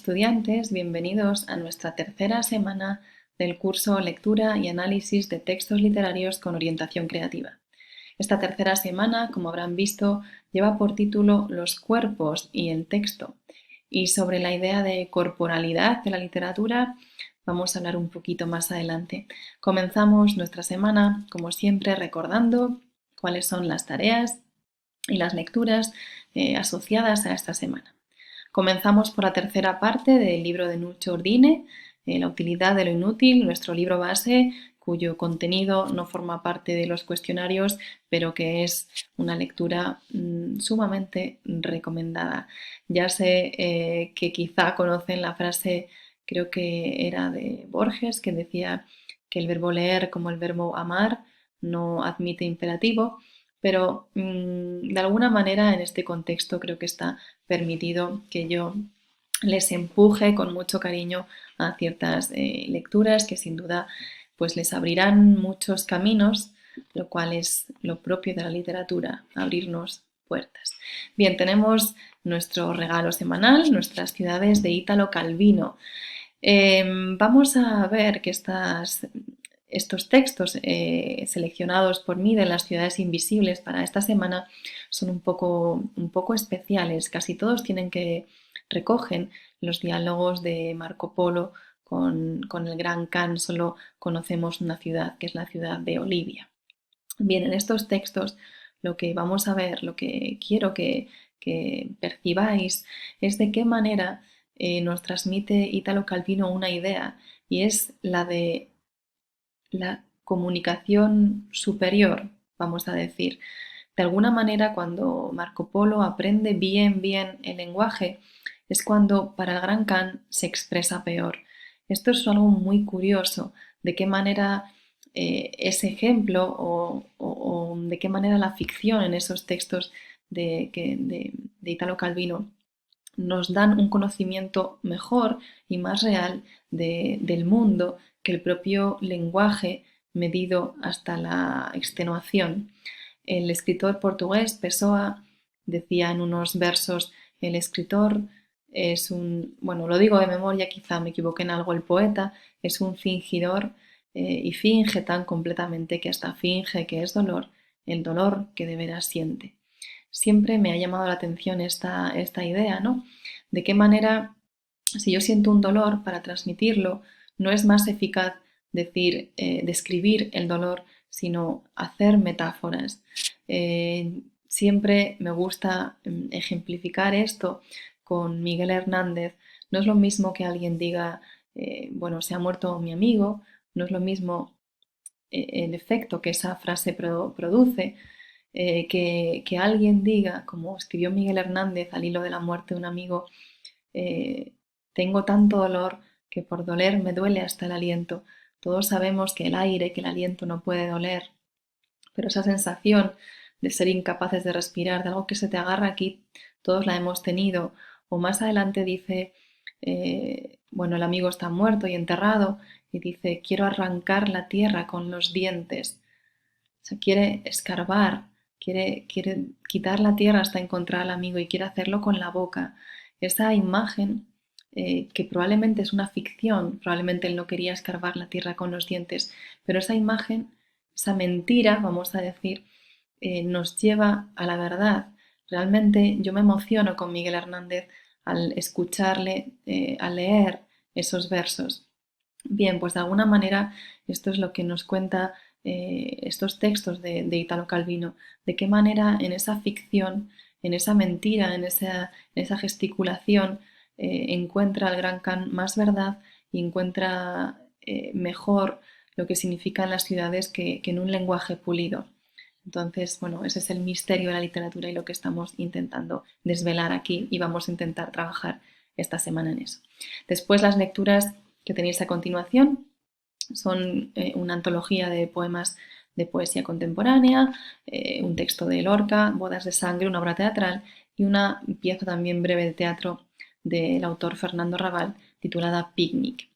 estudiantes, bienvenidos a nuestra tercera semana del curso Lectura y Análisis de Textos Literarios con Orientación Creativa. Esta tercera semana, como habrán visto, lleva por título Los cuerpos y el texto. Y sobre la idea de corporalidad de la literatura vamos a hablar un poquito más adelante. Comenzamos nuestra semana, como siempre, recordando cuáles son las tareas y las lecturas asociadas a esta semana. Comenzamos por la tercera parte del libro de Nuccio Ordine, La utilidad de lo inútil, nuestro libro base, cuyo contenido no forma parte de los cuestionarios, pero que es una lectura sumamente recomendada. Ya sé que quizá conocen la frase, creo que era de Borges, que decía que el verbo leer, como el verbo amar, no admite imperativo, pero de alguna manera en este contexto creo que está permitido que yo les empuje con mucho cariño a ciertas lecturas que sin duda pues les abrirán muchos caminos, lo cual es lo propio de la literatura, abrirnos puertas. Bien, tenemos nuestro regalo semanal, nuestras ciudades de Italo Calvino. Vamos a ver que estos textos seleccionados por mí de las ciudades invisibles para esta semana son un poco especiales. Casi todos recogen los diálogos de Marco Polo con el Gran Khan. Solo conocemos una ciudad, que es la ciudad de Olivia. Bien, en estos textos lo que vamos a ver, lo que quiero que percibáis es de qué manera nos transmite Italo Calvino una idea, y es la de la comunicación superior, vamos a decir. De alguna manera, cuando Marco Polo aprende bien el lenguaje, es cuando para el Gran Khan se expresa peor. Esto es algo muy curioso, de qué manera ese ejemplo o de qué manera la ficción en esos textos de Italo Calvino nos dan un conocimiento mejor y más real del mundo que el propio lenguaje medido hasta la extenuación. El escritor portugués Pessoa decía en unos versos: el escritor es bueno, lo digo de memoria, quizá me equivoqué en algo, el poeta es un fingidor y finge tan completamente que hasta finge que es dolor, el dolor que de veras siente. Siempre me ha llamado la atención esta idea, ¿no? De qué manera, si yo siento un dolor, para transmitirlo, no es más eficaz describir el dolor, sino hacer metáforas. Siempre me gusta ejemplificar esto con Miguel Hernández. No es lo mismo que alguien diga, bueno, se ha muerto mi amigo, no es lo mismo el efecto que esa frase produce, que alguien diga, como escribió Miguel Hernández al hilo de la muerte de un amigo: tengo tanto dolor que por doler me duele hasta el aliento. Todos sabemos que el aire, que el aliento no puede doler, pero esa sensación de ser incapaces de respirar, de algo que se te agarra aquí, todos la hemos tenido. O más adelante dice, bueno, el amigo está muerto y enterrado, y dice: quiero arrancar la tierra con los dientes. O sea, quiere escarbar, quiere quitar la tierra hasta encontrar al amigo, y quiere hacerlo con la boca. Esa imagen, que probablemente es una ficción, probablemente él no quería escarbar la tierra con los dientes, pero esa imagen, esa mentira, vamos a decir, nos lleva a la verdad. Realmente yo me emociono con Miguel Hernández al escucharle, al leer esos versos. Bien, pues de alguna manera esto es lo que nos cuenta estos textos de Italo Calvino, de qué manera en esa ficción, en esa mentira, en esa gesticulación, encuentra el Gran Khan más verdad y encuentra mejor lo que significan las ciudades que en un lenguaje pulido. Entonces, bueno, ese es el misterio de la literatura y lo que estamos intentando desvelar aquí, y vamos a intentar trabajar esta semana en eso. Después, las lecturas que tenéis a continuación son una antología de poemas de poesía contemporánea, un texto de Lorca, Bodas de sangre, una obra teatral, y una pieza también breve de teatro del autor Fernando Raval titulada Picnic.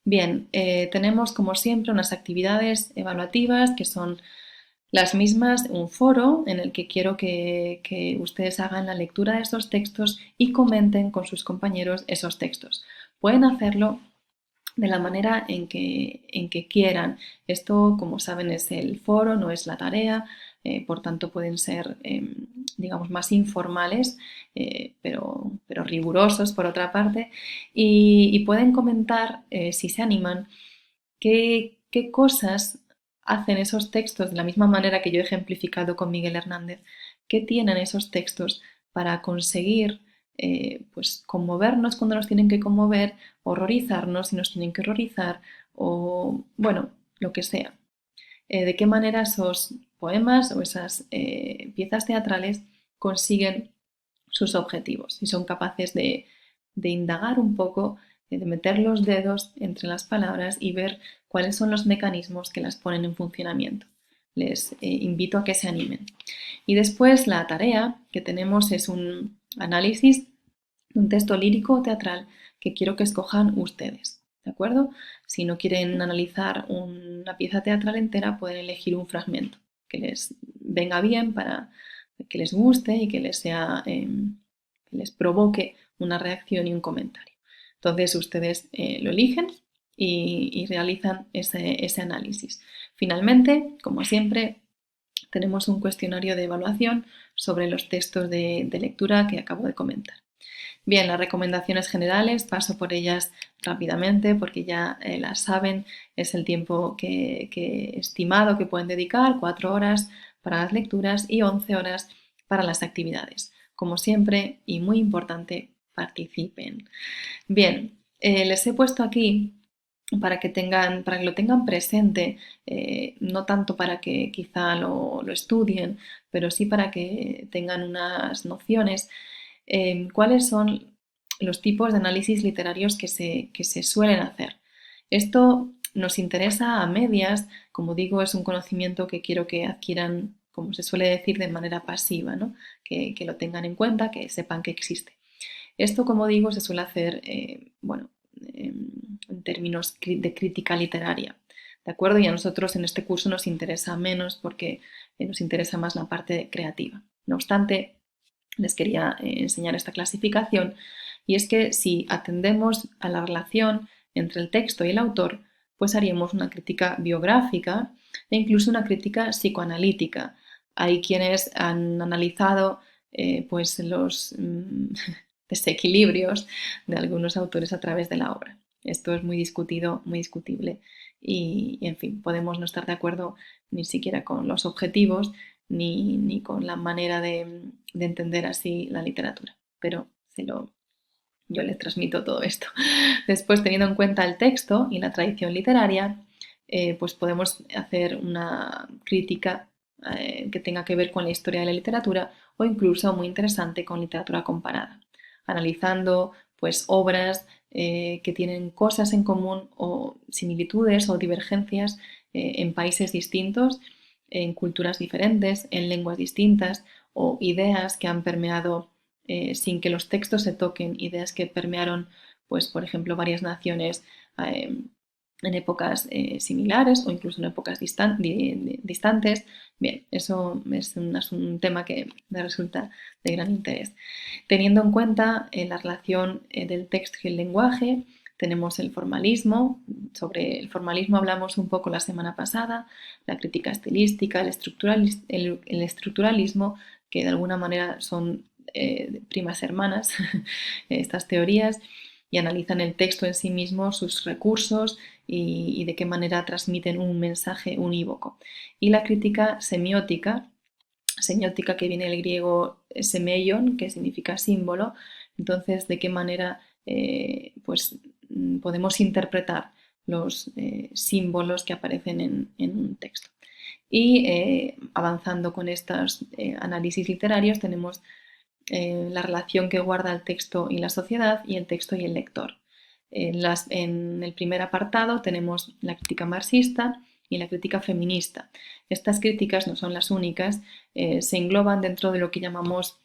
Bien, tenemos como siempre unas actividades evaluativas que son Las mismas, un foro en el que quiero que ustedes hagan la lectura de esos textos y comenten con sus compañeros esos textos. Pueden hacerlo de la manera en que quieran. Esto, como saben, es el foro, no es la tarea, por tanto pueden ser, digamos, más informales, pero rigurosos por otra parte, y pueden comentar, si se animan, qué cosas hacen esos textos de la misma manera que yo he ejemplificado con Miguel Hernández, qué tienen esos textos para conseguir pues conmovernos cuando nos tienen que conmover, horrorizarnos si nos tienen que horrorizar, o bueno, lo que sea. De qué manera esos poemas o esas piezas teatrales consiguen sus objetivos y son capaces de indagar un poco, de meter los dedos entre las palabras y ver cuáles son los mecanismos que las ponen en funcionamiento. Les invito a que se animen. Y después la tarea que tenemos es un análisis de un texto lírico o teatral que quiero que escojan ustedes. ¿De acuerdo? Si no quieren analizar una pieza teatral entera, pueden elegir un fragmento que les venga bien para que les guste y que les sea, que les provoque una reacción y un comentario. Entonces ustedes lo eligen y realizan ese análisis. Finalmente, como siempre, tenemos un cuestionario de evaluación sobre los textos de lectura que acabo de comentar. Bien, las recomendaciones generales, paso por ellas rápidamente porque ya las saben, es el tiempo que estimado que pueden dedicar, 4 horas para las lecturas y 11 horas para las actividades. Como siempre, y muy importante, participen. Bien, les he puesto aquí para que lo tengan presente, no tanto para que quizá lo estudien, pero sí para que tengan unas nociones. ¿Cuáles son los tipos de análisis literarios que se suelen hacer? Esto nos interesa a medias, como digo, es un conocimiento que quiero que adquieran, como se suele decir, de manera pasiva, ¿no? Que lo tengan en cuenta, que sepan que existe. Esto, como digo, se suele hacer, bueno, en términos de crítica literaria, ¿de acuerdo? Y a nosotros en este curso nos interesa menos porque nos interesa más la parte creativa. No obstante, les quería enseñar esta clasificación y es que si atendemos a la relación entre el texto y el autor, pues haríamos una crítica biográfica e incluso una crítica psicoanalítica. Hay quienes han analizado pues los desequilibrios de algunos autores a través de la obra. Esto es muy discutido, muy discutible y en fin, podemos no estar de acuerdo ni siquiera con los objetivos ni con la manera de entender así la literatura, pero yo les transmito todo esto. Después, teniendo en cuenta el texto y la tradición literaria, pues podemos hacer una crítica que tenga que ver con la historia de la literatura o incluso muy interesante con literatura comparada, analizando pues obras que tienen cosas en común o similitudes o divergencias en países distintos, en culturas diferentes, en lenguas distintas o ideas que han permeado sin que los textos se toquen, ideas que permearon, pues, por ejemplo, varias naciones en épocas similares o incluso en épocas distantes. Bien, eso es un tema que me resulta de gran interés. Teniendo en cuenta la relación del texto y el lenguaje, tenemos el formalismo. Sobre el formalismo hablamos un poco la semana pasada, la crítica estilística, el estructuralismo, que de alguna manera son primas hermanas, estas teorías, y analizan el texto en sí mismo, sus recursos y de qué manera transmiten un mensaje unívoco. Y la crítica semiótica que viene del griego semeion, que significa símbolo, entonces de qué manera pues, podemos interpretar los símbolos que aparecen en un texto. Y avanzando con estos análisis literarios tenemos la relación que guarda el texto y la sociedad y el texto y el lector. En el primer apartado tenemos la crítica marxista y la crítica feminista. Estas críticas no son las únicas, se engloban dentro de lo que llamamos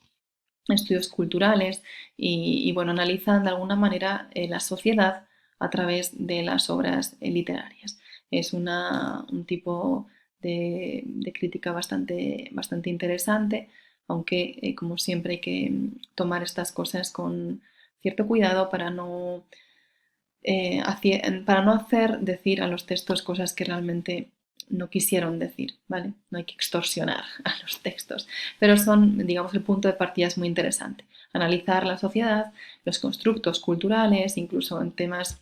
estudios culturales y bueno, analizan de alguna manera la sociedad a través de las obras literarias. Es un tipo de crítica bastante interesante, aunque como siempre hay que tomar estas cosas con cierto cuidado para no hacer decir a los textos cosas que realmente no quisieron decir, ¿vale? No hay que extorsionar a los textos, pero son, digamos, el punto de partida es muy interesante. Analizar la sociedad, los constructos culturales, incluso en temas,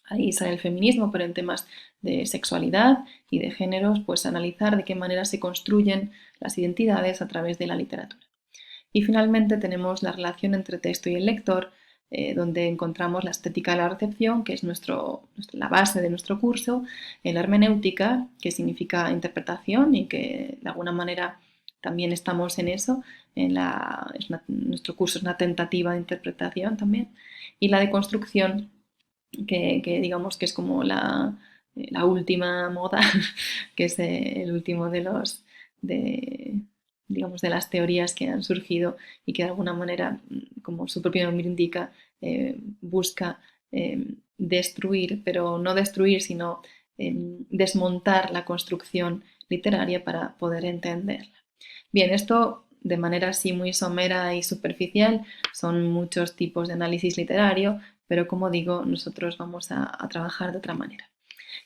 ahí sale el feminismo, pero en temas de sexualidad y de géneros, pues analizar de qué manera se construyen las identidades a través de la literatura. Y finalmente tenemos la relación entre texto y el lector, donde encontramos la estética de la recepción, que es la base de nuestro curso, la hermenéutica, que significa interpretación y que de alguna manera también estamos en eso. Nuestro curso es una tentativa de interpretación también. Y la deconstrucción, que digamos que es como la última moda, que es el último de, digamos, de las teorías que han surgido y que de alguna manera, como su propio nombre indica, busca destruir, pero no destruir, sino desmontar la construcción literaria para poder entenderla. Bien, esto de manera así muy somera y superficial son muchos tipos de análisis literario, pero como digo, nosotros vamos a trabajar de otra manera.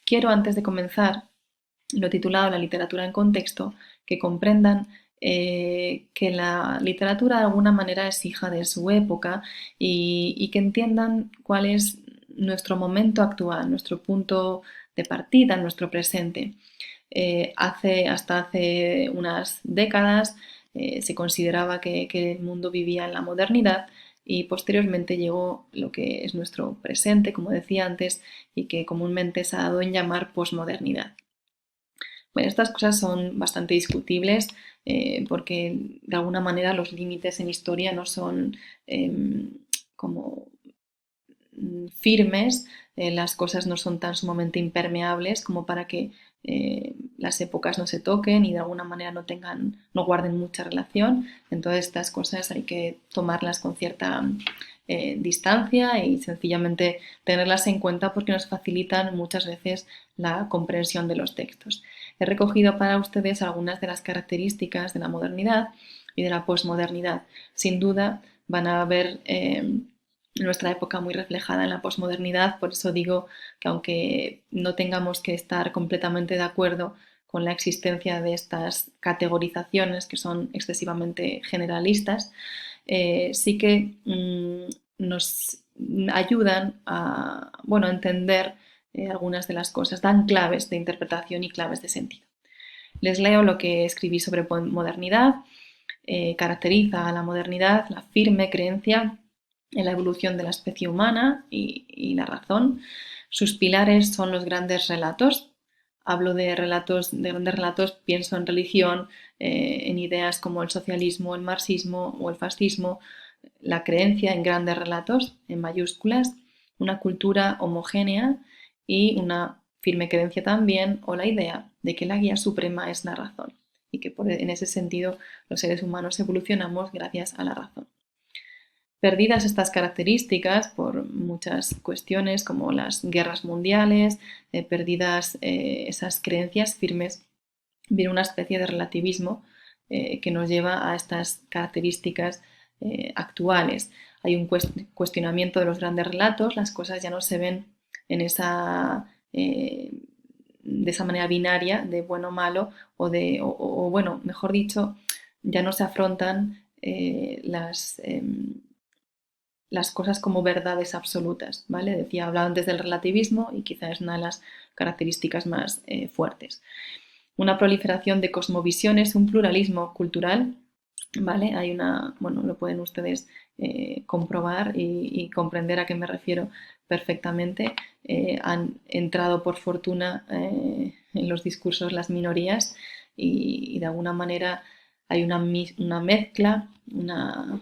Quiero, antes de comenzar, lo he titulado La literatura en contexto, que comprendan que la literatura de alguna manera es hija de su época y que entiendan cuál es nuestro momento actual, nuestro punto de partida, nuestro presente. Hasta hace unas décadas se consideraba que el mundo vivía en la modernidad y posteriormente llegó lo que es nuestro presente, como decía antes, y que comúnmente se ha dado en llamar posmodernidad. Bueno, estas cosas son bastante discutibles porque de alguna manera los límites en historia no son como firmes, las cosas no son tan sumamente impermeables como para que las épocas no se toquen y de alguna manera no guarden mucha relación. Entonces estas cosas hay que tomarlas con cierta distancia y sencillamente tenerlas en cuenta porque nos facilitan muchas veces la comprensión de los textos. He recogido para ustedes algunas de las características de la modernidad y de la posmodernidad. Sin duda van a ver nuestra época muy reflejada en la posmodernidad, por eso digo que aunque no tengamos que estar completamente de acuerdo con la existencia de estas categorizaciones que son excesivamente generalistas, sí que nos ayudan a entender algunas de las cosas, dan claves de interpretación y claves de sentido. Les leo lo que escribí sobre modernidad. Caracteriza a la modernidad la firme creencia en la evolución de la especie humana y la razón. Sus pilares son los grandes relatos. Hablo de grandes relatos, pienso en religión, en ideas como el socialismo, el marxismo o el fascismo, la creencia en grandes relatos, en mayúsculas, una cultura homogénea y una firme creencia también o la idea de que la guía suprema es la razón y que en ese sentido los seres humanos evolucionamos gracias a la razón. Perdidas estas características por muchas cuestiones como las guerras mundiales, perdidas esas creencias firmes, viene una especie de relativismo que nos lleva a estas características actuales. Hay un cuestionamiento de los grandes relatos, las cosas ya no se ven de esa manera binaria de bueno o malo o bueno, mejor dicho, ya no se afrontan las cosas como verdades absolutas, ¿vale? Hablaba antes del relativismo y quizás es una de las características más fuertes. Una proliferación de cosmovisiones, un pluralismo cultural, ¿vale? Lo pueden ustedes comprobar y comprender a qué me refiero perfectamente. Han entrado por fortuna en los discursos las minorías y de alguna manera hay una mezcla, una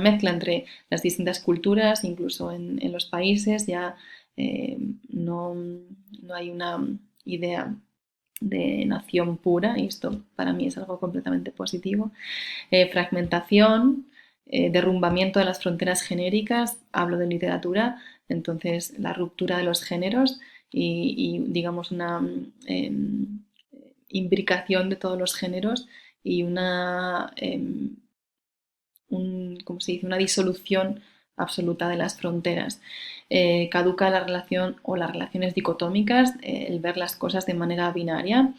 mezcla entre las distintas culturas, incluso en los países ya no hay una idea de nación pura y esto para mí es algo completamente positivo. Fragmentación, derrumbamiento de las fronteras genéricas, hablo de literatura, entonces la ruptura de los géneros digamos una imbricación de todos los géneros y ¿cómo se dice? Una disolución absoluta de las fronteras. Caduca la relación o las relaciones dicotómicas, el ver las cosas de manera binaria.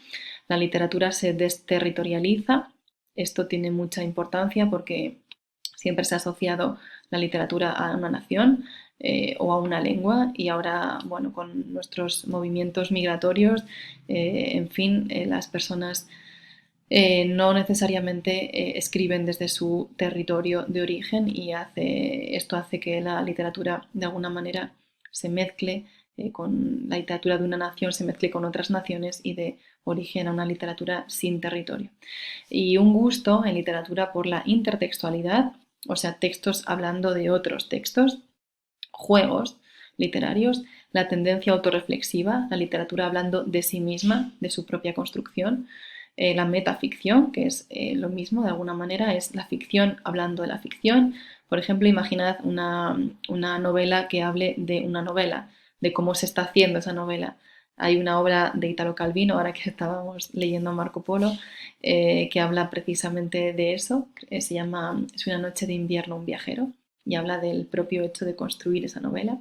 La literatura se desterritorializa. Esto tiene mucha importancia porque siempre se ha asociado la literatura a una nación o a una lengua, y ahora, bueno, con nuestros movimientos migratorios, en fin, las personas no necesariamente escriben desde su territorio de origen, y esto hace que la literatura de alguna manera se mezcle con la literatura de una nación, se mezcle con otras naciones y de origen a una literatura sin territorio. Y un gusto en literatura por la intertextualidad, o sea, textos hablando de otros textos, juegos literarios, la tendencia autorreflexiva, la literatura hablando de sí misma, de su propia construcción, la metaficción, que es lo mismo, de alguna manera, es la ficción hablando de la ficción. Por ejemplo, imaginad una novela que hable de una novela, de cómo se está haciendo esa novela. Hay una obra de Italo Calvino, ahora que estábamos leyendo a Marco Polo, que habla precisamente de eso. Se llama Es una noche de invierno un viajero, y habla del propio hecho de construir esa novela.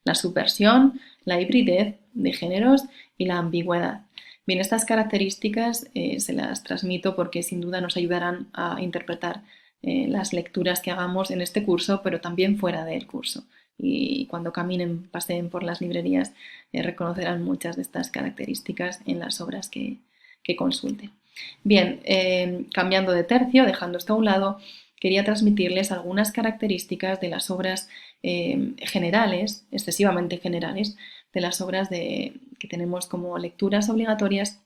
La subversión, la hibridez de géneros y la ambigüedad. Bien, estas características se las transmito porque sin duda nos ayudarán a interpretar las lecturas que hagamos en este curso, pero también fuera del curso. Y cuando caminen, paseen por las librerías, reconocerán muchas de estas características en las obras que consulten. Bien, cambiando de tercio, dejando esto a un lado, quería transmitirles algunas características de las obras generales, excesivamente generales, de las obras que tenemos como lecturas obligatorias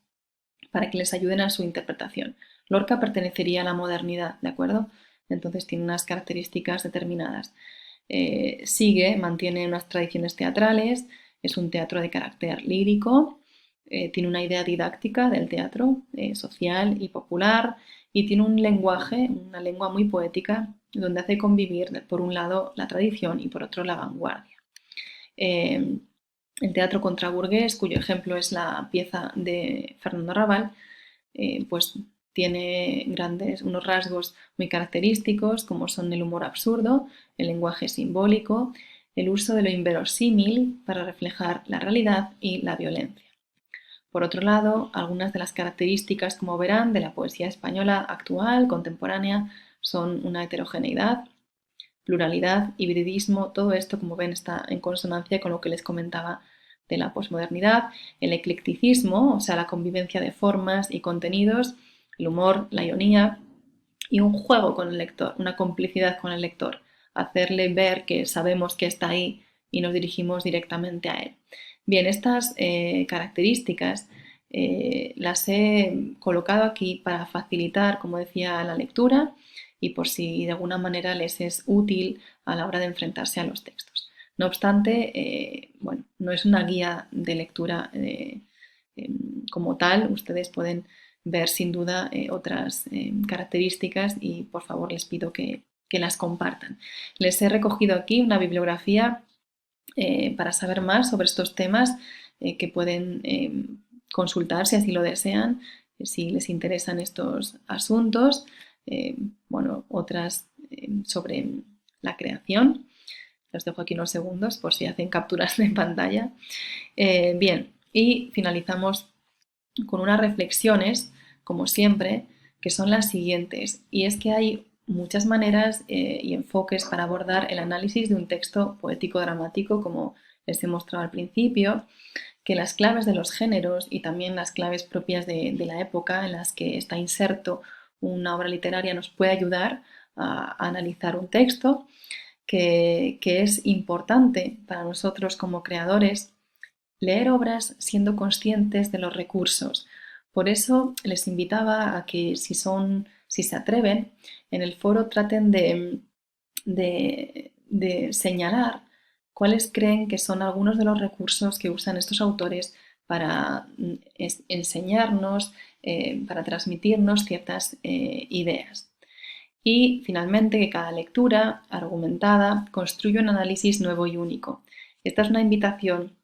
para que les ayuden a su interpretación. Lorca pertenecería a la modernidad, ¿de acuerdo? Entonces tiene unas características determinadas. Mantiene unas tradiciones teatrales, es un teatro de carácter lírico, tiene una idea didáctica del teatro, social y popular, y tiene un lenguaje, una lengua muy poética, donde hace convivir, por un lado, la tradición y por otro, la vanguardia. El teatro contraburgués, cuyo ejemplo es la pieza de Fernando Raval, pues tiene unos rasgos muy característicos, como son el humor absurdo, el lenguaje simbólico, el uso de lo inverosímil para reflejar la realidad y la violencia. Por otro lado, algunas de las características, como verán, de la poesía española actual, contemporánea, son una heterogeneidad, pluralidad, hibridismo. Todo esto, como ven, está en consonancia con lo que les comentaba de la posmodernidad, el eclecticismo, o sea, la convivencia de formas y contenidos, el humor, la ironía y un juego con el lector, una complicidad con el lector, hacerle ver que sabemos que está ahí y nos dirigimos directamente a él. Bien, estas características las he colocado aquí para facilitar, como decía, la lectura, y por si de alguna manera les es útil a la hora de enfrentarse a los textos. No obstante, bueno, no es una guía de lectura como tal. Ustedes pueden ver sin duda otras características, y por favor les pido que las compartan. Les he recogido aquí una bibliografía para saber más sobre estos temas que pueden consultar si así lo desean, si les interesan estos asuntos. Bueno, otras sobre la creación. Los dejo aquí unos segundos por si hacen capturas de pantalla. Bien, y finalizamos con unas reflexiones, como siempre, que son las siguientes. Y es que hay muchas maneras y enfoques para abordar el análisis de un texto poético dramático, como les he mostrado al principio, que las claves de los géneros y también las claves propias de la época en las que está inserto una obra literaria nos puede ayudar a analizar un texto, que es importante para nosotros como creadores leer obras siendo conscientes de los recursos. Por eso les invitaba a que si se atreven, en el foro traten de señalar cuáles creen que son algunos de los recursos que usan estos autores para enseñarnos, para transmitirnos ciertas ideas. Y finalmente, que cada lectura argumentada construye un análisis nuevo y único. Esta es una invitación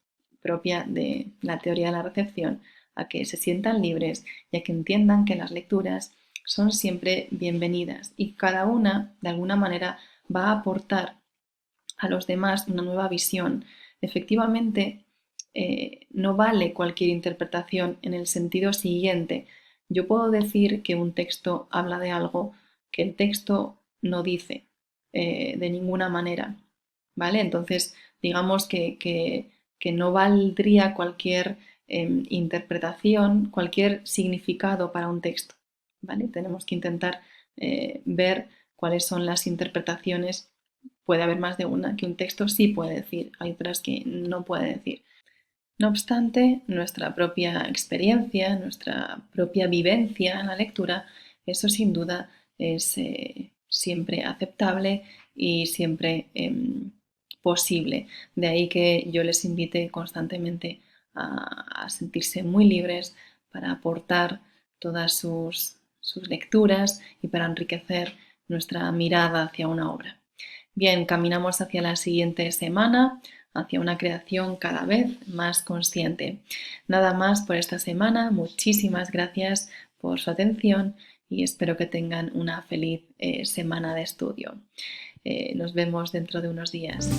propia de la teoría de la recepción, a que se sientan libres y a que entiendan que las lecturas son siempre bienvenidas y cada una, de alguna manera, va a aportar a los demás una nueva visión. Efectivamente, no vale cualquier interpretación en el sentido siguiente. Yo puedo decir que un texto habla de algo que el texto no dice de ninguna manera, ¿vale? Entonces, digamos que no valdría cualquier interpretación, cualquier significado para un texto, ¿vale? Tenemos que intentar ver cuáles son las interpretaciones. Puede haber más de una que un texto sí puede decir, hay otras que no puede decir. No obstante, nuestra propia experiencia, nuestra propia vivencia en la lectura, eso sin duda es siempre aceptable y siempre posible. De ahí que yo les invite constantemente a sentirse muy libres para aportar todas sus lecturas y para enriquecer nuestra mirada hacia una obra. Bien, caminamos hacia la siguiente semana, hacia una creación cada vez más consciente. Nada más por esta semana, muchísimas gracias por su atención y espero que tengan una feliz semana de estudio. Nos vemos dentro de unos días.